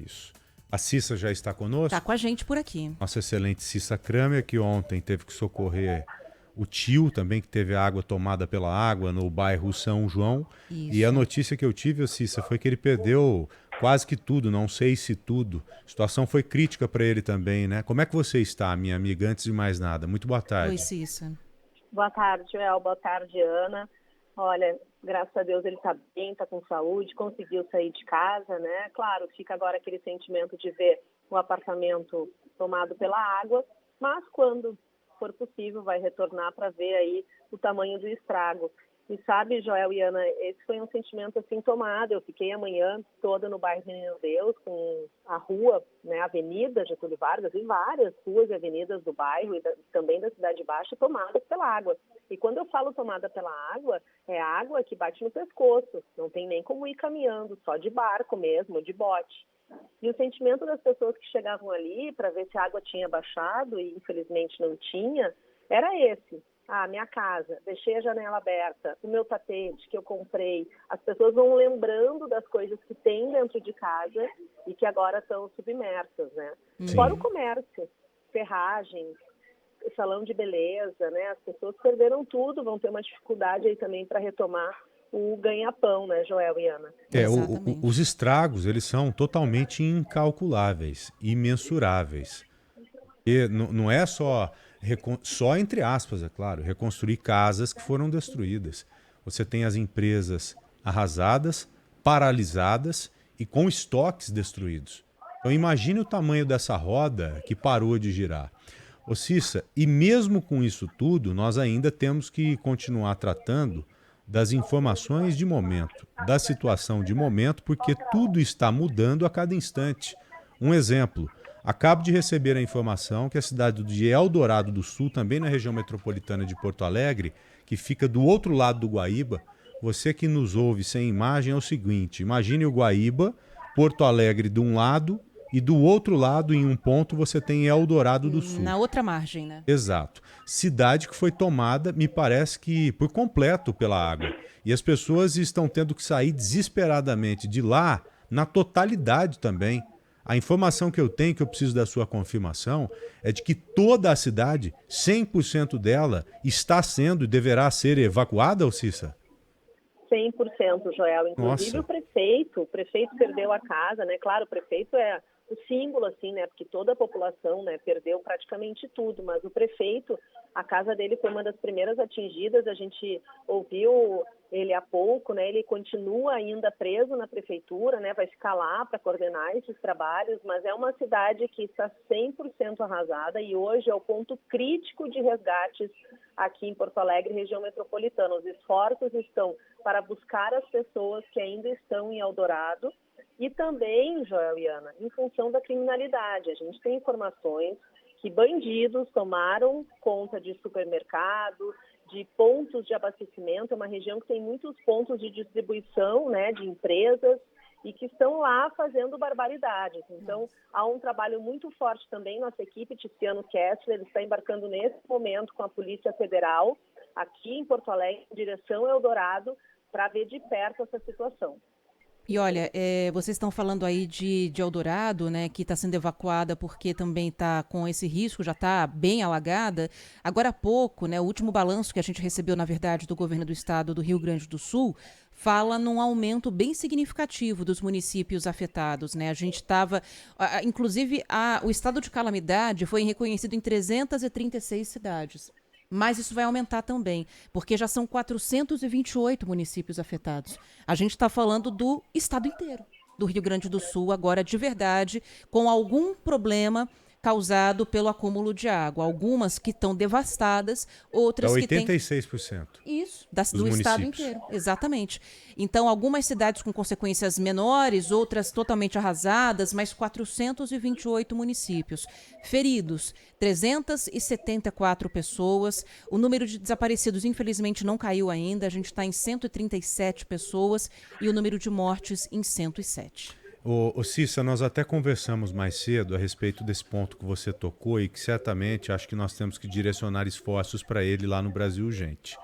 isso. A Cissa já está conosco? Está com a gente por aqui. Nossa excelente Cissa Kramer, que ontem teve que socorrer o tio também, que teve a água tomada pela água no bairro São João. Isso. E a notícia que eu tive, Cissa, foi que ele perdeu quase que tudo, não sei se tudo. A situação foi crítica para ele também, né? Como é que você está, minha amiga, antes de mais nada? Muito boa tarde. Oi, Cissa. Boa tarde, Joel. Boa tarde, Ana. Olha, graças a Deus ele está bem, está com saúde, conseguiu sair de casa, né? Claro, fica agora aquele sentimento de ver o apartamento tomado pela água, mas quando for possível vai retornar para ver aí o tamanho do estrago. E sabe, Joel e Ana, esse foi um sentimento assim tomado. Eu fiquei a manhã toda no bairro Menino Deus, com a rua, né, a Avenida Getúlio Vargas e várias ruas e avenidas do bairro e também da Cidade Baixa tomadas pela água. E quando eu falo tomada pela água, é água que bate no pescoço. Não tem nem como ir caminhando, só de barco mesmo, de bote. E o sentimento das pessoas que chegavam ali para ver se a água tinha baixado, e infelizmente não tinha, era esse. Ah, minha casa, deixei a janela aberta, o meu tapete que eu comprei. As pessoas vão lembrando das coisas que tem dentro de casa e que agora estão submersas, né? Sim. Fora o comércio, ferragens, salão de beleza, né? As pessoas perderam tudo, vão ter uma dificuldade aí também para retomar o ganha-pão, né, Joel e Ana? Os estragos, eles são totalmente incalculáveis, imensuráveis. E não é só entre aspas, é claro, reconstruir casas que foram destruídas. Você tem as empresas arrasadas, paralisadas e com estoques destruídos. Então imagine o tamanho dessa roda que parou de girar. Ô Cissa, e mesmo com isso tudo, nós ainda temos que continuar tratando das informações de momento, da situação de momento, porque tudo está mudando a cada instante. Um exemplo, acabo de receber a informação que a cidade de Eldorado do Sul, também na região metropolitana de Porto Alegre, que fica do outro lado do Guaíba, você que nos ouve sem imagem é o seguinte, imagine o Guaíba, Porto Alegre de um lado e do outro lado, em um ponto, você tem Eldorado do Sul. Na outra margem, né? Exato. Cidade que foi tomada, me parece que por completo pela água. E as pessoas estão tendo que sair desesperadamente de lá, na totalidade também. A informação que eu tenho, que eu preciso da sua confirmação, é de que toda a cidade, 100% dela, está sendo e deverá ser evacuada, Cissa? 100%, Joel. Inclusive Nossa. o prefeito perdeu a casa, né? Claro, o prefeito é o símbolo, assim, né? Porque toda a população, né, perdeu praticamente tudo, mas o prefeito, a casa dele foi uma das primeiras atingidas, a gente ouviu ele há pouco, né? Ele continua ainda preso na prefeitura, né? Vai ficar lá para coordenar esses trabalhos, mas é uma cidade que está 100% arrasada e hoje é o ponto crítico de resgates aqui em Porto Alegre, região metropolitana. Os esforços estão para buscar as pessoas que ainda estão em Eldorado e também, Joel e Ana, em função da criminalidade. A gente tem informações que bandidos tomaram conta de supermercado, de pontos de abastecimento. É uma região que tem muitos pontos de distribuição, né, de empresas e que estão lá fazendo barbaridades. Então, há um trabalho muito forte também. Nossa equipe, Tiziano Kessler, ele está embarcando nesse momento com a Polícia Federal, aqui em Porto Alegre, em direção ao Eldorado, para ver de perto essa situação. E olha, vocês estão falando aí de Eldorado, né, que está sendo evacuada porque também está com esse risco, já está bem alagada. Agora há pouco, né, o último balanço que a gente recebeu, na verdade, do governo do estado do Rio Grande do Sul, fala num aumento bem significativo dos municípios afetados, né? A gente estava, inclusive, o estado de calamidade foi reconhecido em 336 cidades. Mas isso vai aumentar também, porque já são 428 municípios afetados. A gente está falando do estado inteiro, do Rio Grande do Sul, agora de verdade, com algum problema causado pelo acúmulo de água. Algumas que estão devastadas, outras que têm... 86%. Isso, do estado inteiro, exatamente. Então, algumas cidades com consequências menores, outras totalmente arrasadas, mas 428 municípios. Feridos, 374 pessoas. O número de desaparecidos, infelizmente, não caiu ainda. A gente está em 137 pessoas e o número de mortes em 107. Ô Cissa, nós até conversamos mais cedo a respeito desse ponto que você tocou e que certamente acho que nós temos que direcionar esforços para ele lá no Brasil urgente.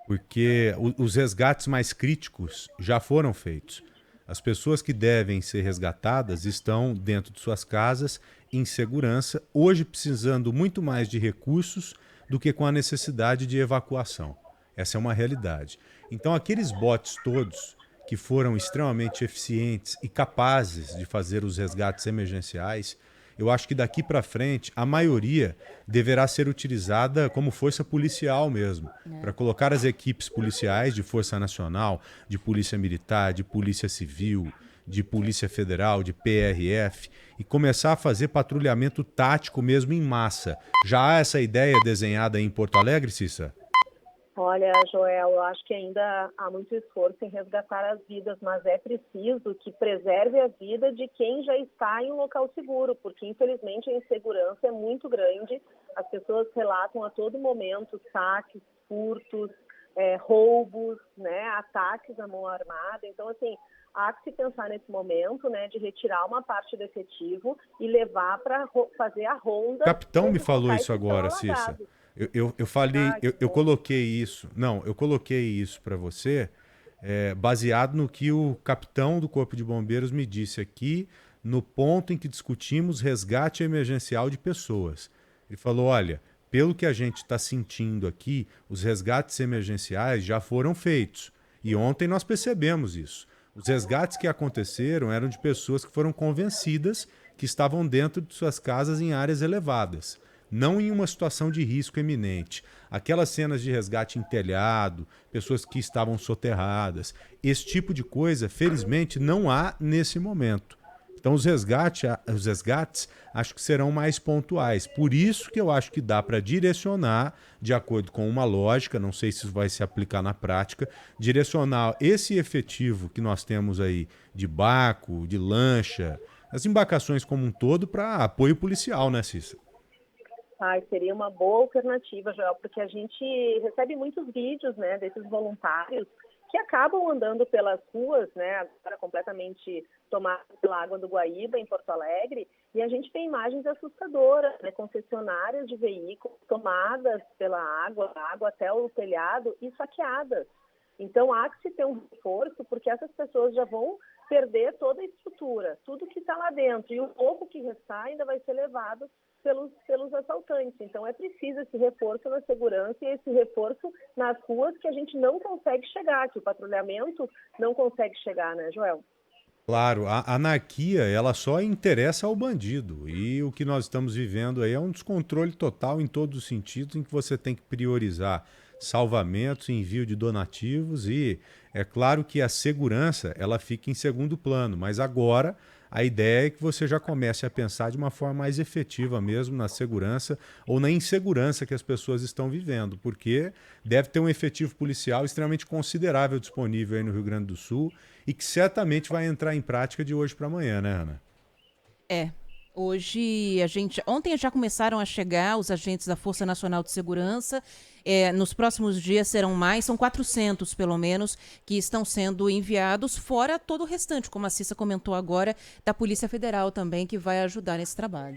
Porque os resgates mais críticos já foram feitos. As pessoas que devem ser resgatadas estão dentro de suas casas, em segurança, hoje precisando muito mais de recursos do que com a necessidade de evacuação. Essa é uma realidade. Então, aqueles botes todos que foram extremamente eficientes e capazes de fazer os resgates emergenciais, eu acho que daqui para frente a maioria deverá ser utilizada como força policial mesmo, para colocar as equipes policiais de Força Nacional, de Polícia Militar, de Polícia Civil, de Polícia Federal, de PRF e começar a fazer patrulhamento tático mesmo em massa. Já há essa ideia desenhada em Porto Alegre, Cissa? Olha, Joel, eu acho que ainda há muito esforço em resgatar as vidas, mas é preciso que preserve a vida de quem já está em um local seguro, porque infelizmente a insegurança é muito grande. As pessoas relatam a todo momento saques, furtos, roubos, né, ataques à mão armada. Então, assim, há que se pensar nesse momento, né, de retirar uma parte do efetivo e levar para fazer a ronda. O capitão me falou isso agora, Cissa. Eu falei, eu coloquei isso. Não, eu coloquei isso para você, baseado no que o capitão do Corpo de Bombeiros me disse aqui, no ponto em que discutimos resgate emergencial de pessoas. Ele falou: olha, pelo que a gente está sentindo aqui, os resgates emergenciais já foram feitos. E ontem nós percebemos isso. Os resgates que aconteceram eram de pessoas que foram convencidas que estavam dentro de suas casas em áreas elevadas, não em uma situação de risco eminente. Aquelas cenas de resgate em telhado, pessoas que estavam soterradas, esse tipo de coisa, felizmente, não há nesse momento. Então os resgates acho que serão mais pontuais. Por isso que eu acho que dá para direcionar, de acordo com uma lógica, não sei se isso vai se aplicar na prática, direcionar esse efetivo que nós temos aí de barco, de lancha, as embarcações como um todo para apoio policial, né, Cissa? Seria uma boa alternativa, Joel, porque a gente recebe muitos vídeos, né, desses voluntários que acabam andando pelas ruas, né, agora completamente tomadas pela água do Guaíba, em Porto Alegre, e a gente tem imagens assustadoras, né, concessionárias de veículos tomadas pela água até o telhado e saqueadas. Então, há que se ter um reforço, porque essas pessoas já vão perder toda a estrutura, tudo que está lá dentro, e o pouco que restar ainda vai ser levado pelos assaltantes. Então, é preciso esse reforço na segurança e esse reforço nas ruas que a gente não consegue chegar, que o patrulhamento não consegue chegar, né, Joel? Claro, a anarquia ela só interessa ao bandido e o que nós estamos vivendo aí é um descontrole total em todos os sentidos, em que você tem que priorizar salvamentos, envio de donativos e é claro que a segurança ela fica em segundo plano, mas agora a ideia é que você já comece a pensar de uma forma mais efetiva mesmo na segurança ou na insegurança que as pessoas estão vivendo, porque deve ter um efetivo policial extremamente considerável disponível aí no Rio Grande do Sul e que certamente vai entrar em prática de hoje para amanhã, né, Ana? Hoje ontem já começaram a chegar os agentes da Força Nacional de Segurança. Nos próximos dias serão mais, são 400 pelo menos, que estão sendo enviados, fora todo o restante, como a Cissa comentou agora, da Polícia Federal também, que vai ajudar nesse trabalho.